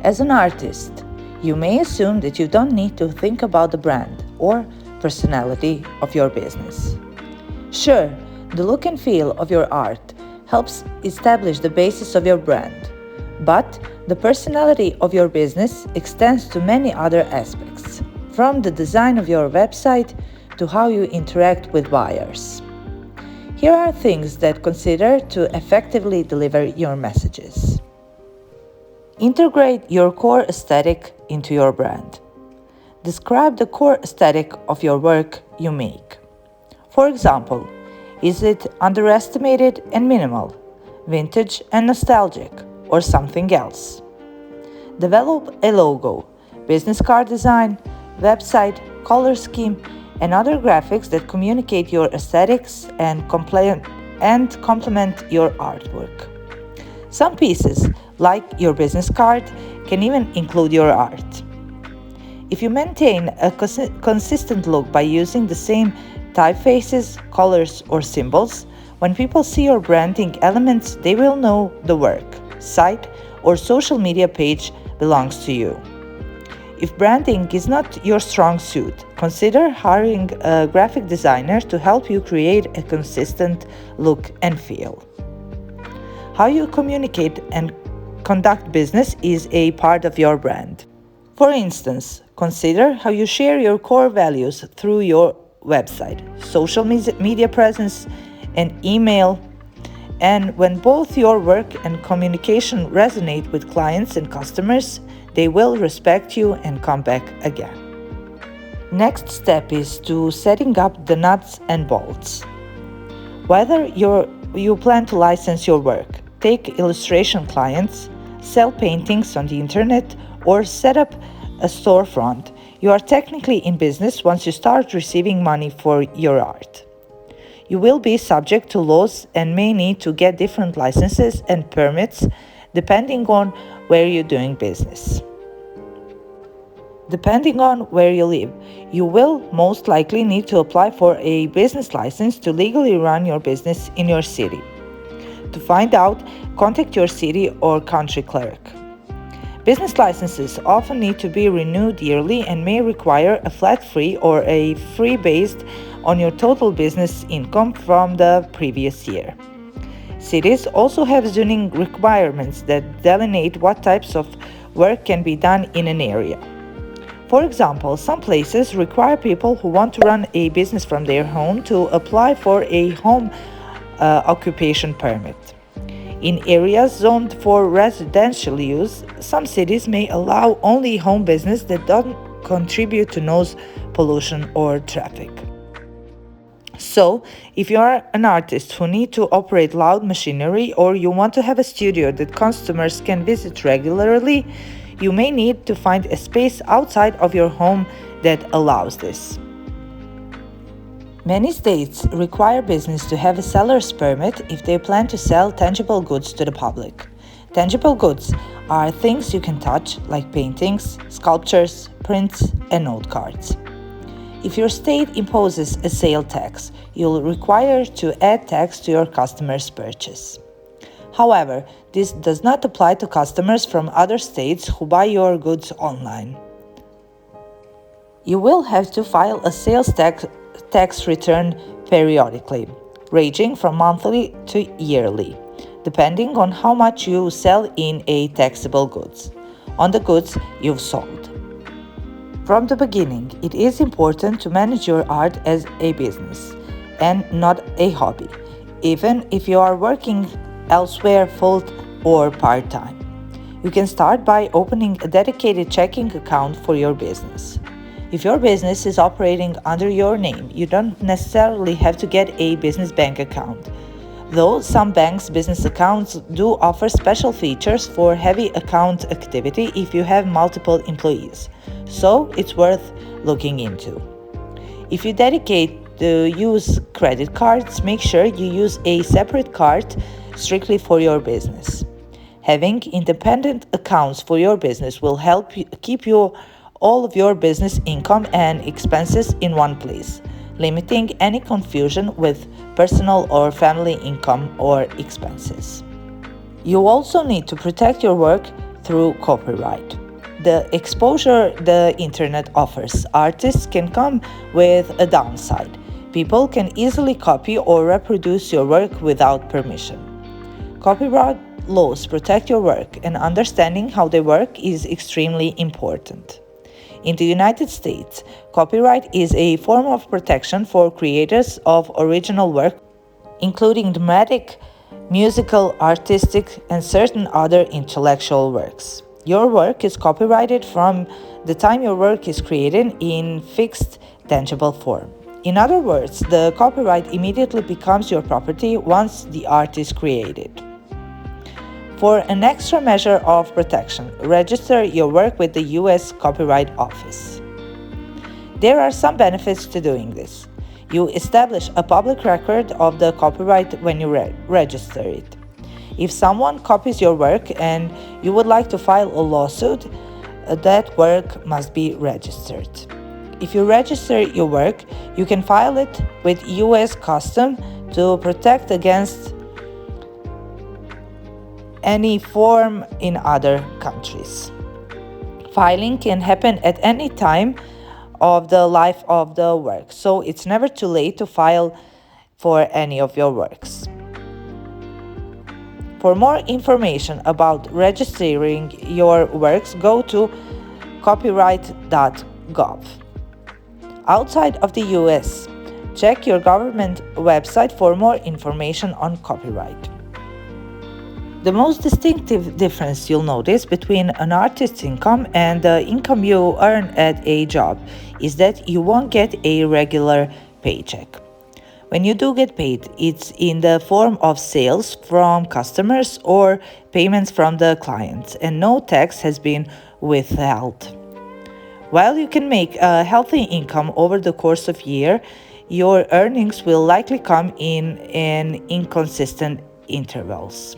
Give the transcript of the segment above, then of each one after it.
As an artist, you may assume that you don't need to think about the brand or personality of your business. Sure, the look and feel of your art helps establish the basis of your brand, but the personality of your business extends to many other aspects, from the design of your website to how you interact with buyers. Here are things that consider to effectively deliver your messages. Integrate your core aesthetic into your brand. Describe the core aesthetic of your work you make. For example, is it underestimated and minimal, vintage and nostalgic, or something else? Develop a logo, business card design, website, color scheme, and other graphics that communicate your aesthetics and complement your artwork. Some pieces, like your business card, can even include your art. If you maintain a consistent look by using the same typefaces, colors, or symbols, when people see your branding elements, they will know the work, site, or social media page belongs to you. If branding is not your strong suit, consider hiring a graphic designer to help you create a consistent look and feel. How you communicate and conduct business is a part of your brand. For instance, consider how you share your core values through your website, social media presence, and email. And when both your work and communication resonate with clients and customers, they will respect you and come back again. Next step is to setting up the nuts and bolts. Whether you plan to license your work, take illustration clients, sell paintings on the internet, or set up a storefront, you are technically in business once you start receiving money for your art. You will be subject to laws and may need to get different licenses and permits depending on where you're doing business. Depending on where you live, you will most likely need to apply for a business license to legally run your business in your city. To find out, contact your city or country clerk. Business licenses often need to be renewed yearly and may require a flat fee or a fee based on your total business income from the previous year. Cities also have zoning requirements that delineate what types of work can be done in an area. For example, some places require people who want to run a business from their home to apply for a home occupation permit. In areas zoned for residential use, some cities may allow only home business that don't contribute to noise pollution or traffic. So, if you are an artist who need to operate loud machinery or you want to have a studio that customers can visit regularly, you may need to find a space outside of your home that allows this. Many states require business to have a seller's permit if they plan to sell tangible goods to the public. Tangible goods are things you can touch, like paintings, sculptures, prints, and note cards. If your state imposes a sale tax, you'll require to add tax to your customer's purchase. However, this does not apply to customers from other states who buy your goods online. You will have to file a sales tax return periodically, ranging from monthly to yearly, depending on how much you sell in a taxable goods, on the goods you've sold. From the beginning, it is important to manage your art as a business and not a hobby, even if you are working elsewhere full or part-time. You can start by opening a dedicated checking account for your business. If your business is operating under your name, you don't necessarily have to get a business bank account, though some banks' business accounts do offer special features for heavy account activity if you have multiple employees, so it's worth looking into. If you dedicate to use credit cards, make sure you use a separate card strictly for your business. Having independent accounts for your business will help keep all of your business income and expenses in one place, limiting any confusion with personal or family income or expenses. You also need to protect your work through copyright. The exposure the internet offers artists can come with a downside. People can easily copy or reproduce your work without permission. Copyright laws protect your work, and understanding how they work is extremely important. In the United States, copyright is a form of protection for creators of original work, including dramatic, musical, artistic, and certain other intellectual works. Your work is copyrighted from the time your work is created in fixed, tangible form. In other words, the copyright immediately becomes your property once the art is created. For an extra measure of protection, register your work with the U.S. Copyright Office. There are some benefits to doing this. You establish a public record of the copyright when you register it. If someone copies your work and you would like to file a lawsuit, that work must be registered. If you register your work, you can file it with U.S. Customs to protect against any form in other countries. Filing can happen at any time of the life of the work, so it's never too late to file for any of your works. For more information about registering your works, go to copyright.gov. Outside of the US, check your government website for more information on copyright. The most distinctive difference you'll notice between an artist's income and the income you earn at a job is that you won't get a regular paycheck. When you do get paid, it's in the form of sales from customers or payments from the clients, and no tax has been withheld. While you can make a healthy income over the course of a year, your earnings will likely come in inconsistent intervals.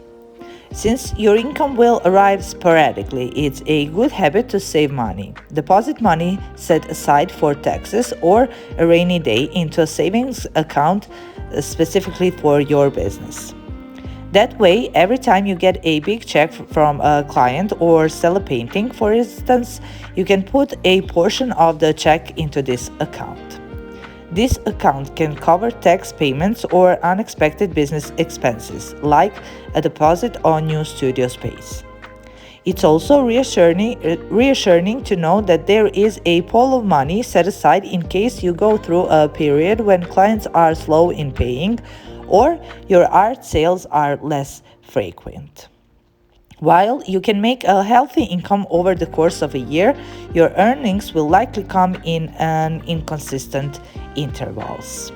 Since your income will arrive sporadically, it's a good habit to save money. Deposit money set aside for taxes or a rainy day into a savings account specifically for your business. That way, every time you get a big check from a client or sell a painting, for instance, you can put a portion of the check into this account. This account can cover tax payments or unexpected business expenses, like a deposit on new studio space. It's also reassuring to know that there is a pool of money set aside in case you go through a period when clients are slow in paying or your art sales are less frequent. While you can make a healthy income over the course of a year, your earnings will likely come in inconsistent intervals.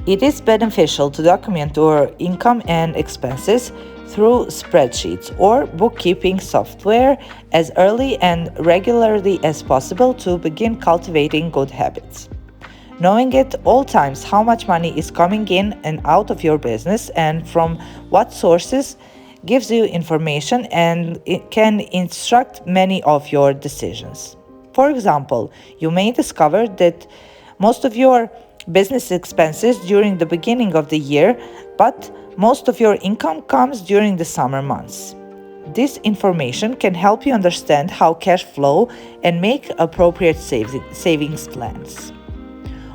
It is beneficial to document your income and expenses through spreadsheets or bookkeeping software as early and regularly as possible to begin cultivating good habits. Knowing at all times how much money is coming in and out of your business and from what sources gives you information and it can instruct many of your decisions. For example, you may discover that most of your business expenses during the beginning of the year, but most of your income comes during the summer months. This information can help you understand how cash flow and make appropriate savings plans.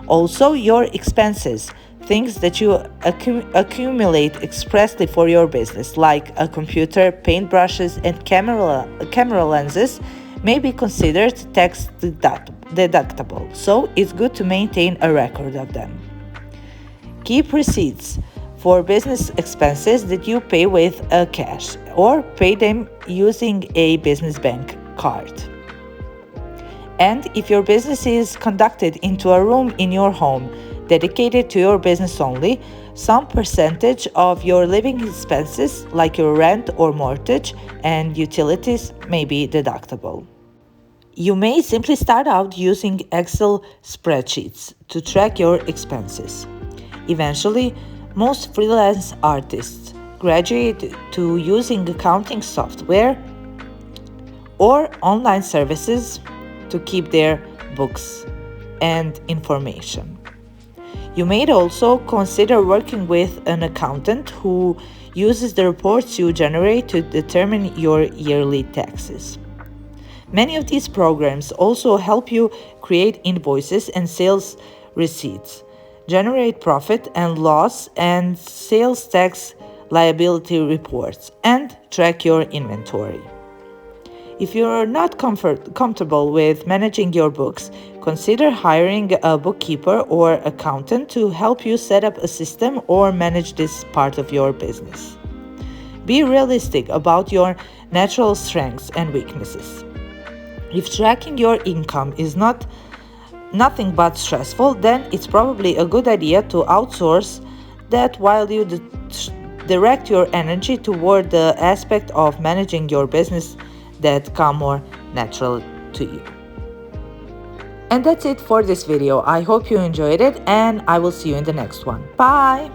Also, your expenses, things that you accumulate expressly for your business, like a computer, paintbrushes, and camera lenses, may be considered tax deductible, so it's good to maintain a record of them. Keep receipts for business expenses that you pay with cash or pay them using a business bank card. And if your business is conducted into a room in your home dedicated to your business only, some percentage of your living expenses, like your rent or mortgage and utilities, may be deductible. You may simply start out using Excel spreadsheets to track your expenses. Eventually, most freelance artists graduate to using accounting software or online services to keep their books and information. You may also consider working with an accountant who uses the reports you generate to determine your yearly taxes. Many of these programs also help you create invoices and sales receipts, generate profit and loss and sales tax liability reports, and track your inventory. If you're not comfortable with managing your books, consider hiring a bookkeeper or accountant to help you set up a system or manage this part of your business. Be realistic about your natural strengths and weaknesses. If tracking your income is nothing but stressful, then it's probably a good idea to outsource that while you direct your energy toward the aspect of managing your business that come more natural to you. And that's it for this video. I hope you enjoyed it and I will see you in the next one. Bye!